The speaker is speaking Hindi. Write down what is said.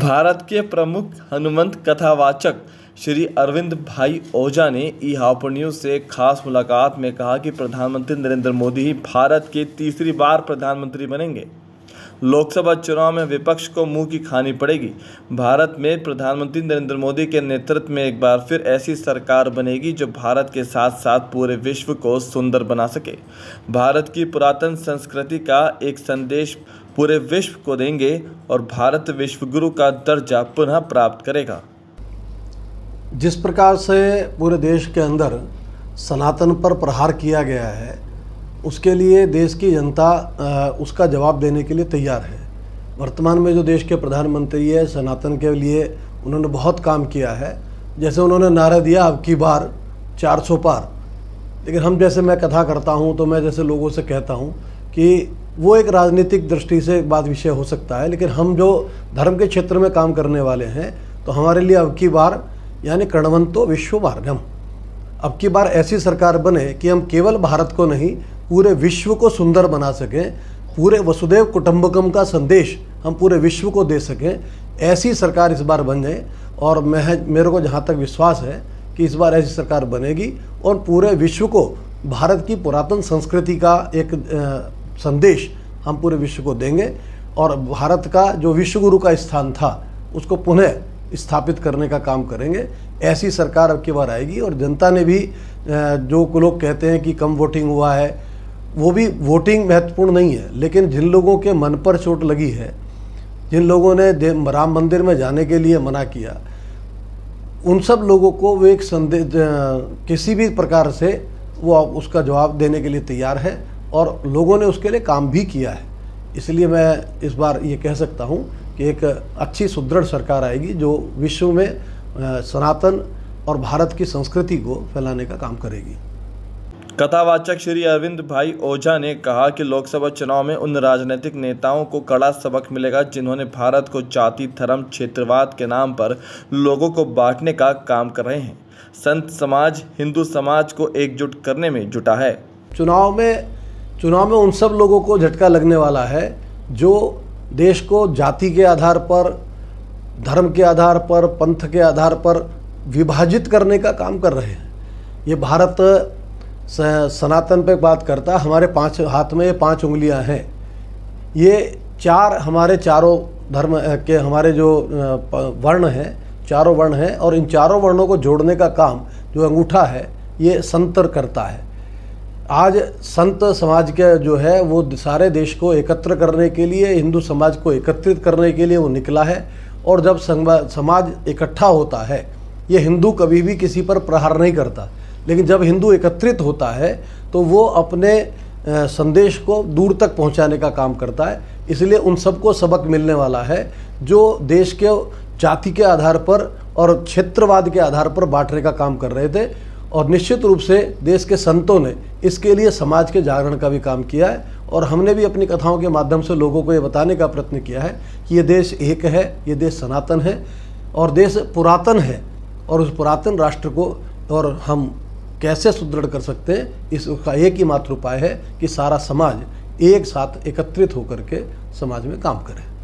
भारत के प्रमुख हनुमंत कथावाचक श्री अरविंद भाई ओझा ने ई-हापुड़ न्यूज़ से खास मुलाकात में कहा कि प्रधानमंत्री नरेंद्र मोदी ही भारत के तीसरी बार प्रधानमंत्री बनेंगे। लोकसभा चुनाव में विपक्ष को मुंह की खानी पड़ेगी। भारत में प्रधानमंत्री नरेंद्र मोदी के नेतृत्व में एक बार फिर ऐसी सरकार बनेगी जो भारत के साथ साथ पूरे विश्व को सुंदर बना सके। भारत की पुरातन संस्कृति का एक संदेश पूरे विश्व को देंगे और भारत विश्व गुरु का दर्जा पुनः प्राप्त करेगा। जिस प्रकार से पूरे देश के अंदर सनातन पर प्रहार किया गया है, उसके लिए देश की जनता उसका जवाब देने के लिए तैयार है। वर्तमान में जो देश के प्रधानमंत्री है, सनातन के लिए उन्होंने बहुत काम किया है। जैसे उन्होंने नारा दिया अब की बार 400 पार, लेकिन हम जैसे मैं कथा करता हूँ तो मैं जैसे लोगों से कहता हूँ कि वो एक राजनीतिक दृष्टि से एक बात विषय हो सकता है, लेकिन हम जो धर्म के क्षेत्र में काम करने वाले हैं तो हमारे लिए अब की बार यानी कर्णवंतो विश्वभारतम, अब की बार ऐसी सरकार बने कि हम केवल भारत को नहीं पूरे विश्व को सुंदर बना सकें, पूरे वसुधैव कुटुंबकम का संदेश हम पूरे विश्व को दे सकें। ऐसी सरकार इस बार बन जाए और मेरे को जहाँ तक विश्वास है कि इस बार ऐसी सरकार बनेगी और पूरे विश्व को भारत की पुरातन संस्कृति का एक संदेश हम पूरे विश्व को देंगे और भारत का जो विश्वगुरु का स्थान था उसको पुनः स्थापित करने का काम करेंगे। ऐसी सरकार अब की बार आएगी और जनता ने भी जो लोग कहते हैं कि कम वोटिंग हुआ है, वो भी वोटिंग महत्वपूर्ण नहीं है, लेकिन जिन लोगों के मन पर चोट लगी है, जिन लोगों ने राम मंदिर में जाने के लिए मना किया, उन सब लोगों को वो एक संदेश किसी भी प्रकार से वो उसका जवाब देने के लिए तैयार है और लोगों ने उसके लिए काम भी किया है। इसलिए मैं इस बार ये कह सकता हूँ कि एक अच्छी सुदृढ़ सरकार आएगी जो विश्व में सनातन और भारत की संस्कृति को फैलाने का काम करेगी। कथावाचक श्री अरविंद भाई ओझा ने कहा कि लोकसभा चुनाव में उन राजनीतिक नेताओं को कड़ा सबक मिलेगा जिन्होंने भारत को जाति, धर्म, क्षेत्रवाद के नाम पर लोगों को बांटने का काम कर रहे हैं। संत समाज हिंदू समाज को एकजुट करने में जुटा है। चुनाव में उन सब लोगों को झटका लगने वाला है जो देश को जाति के आधार पर, धर्म के आधार पर, पंथ के आधार पर विभाजित करने का काम कर रहे हैं। ये भारत सनातन पे बात करता, हमारे 5 हाथ में ये 5 उंगलियां हैं। ये हमारे चारों धर्म के हमारे जो वर्ण हैं, चारों वर्ण हैं और इन चारों वर्णों को जोड़ने का काम जो अंगूठा है ये संत करता है। आज संत समाज के जो है वो सारे देश को एकत्र करने के लिए, हिंदू समाज को एकत्रित करने के लिए वो निकला है और जब समाज इकट्ठा होता है, ये हिंदू कभी भी किसी पर प्रहार नहीं करता, लेकिन जब हिंदू एकत्रित होता है तो वो अपने संदेश को दूर तक पहुंचाने का काम करता है। इसलिए उन सबको सबक मिलने वाला है जो देश के जाति के आधार पर और क्षेत्रवाद के आधार पर बांटने का काम कर रहे थे और निश्चित रूप से देश के संतों ने इसके लिए समाज के जागरण का भी काम किया है और हमने भी अपनी कथाओं के माध्यम से लोगों को ये बताने का प्रयत्न किया है कि ये देश एक है, ये देश सनातन है और देश पुरातन है और उस पुरातन राष्ट्र को और हम कैसे सुदृढ़ कर सकते हैं, इसका एक ही मात्र उपाय है कि सारा समाज एक साथ एकत्रित होकर के समाज में काम करे।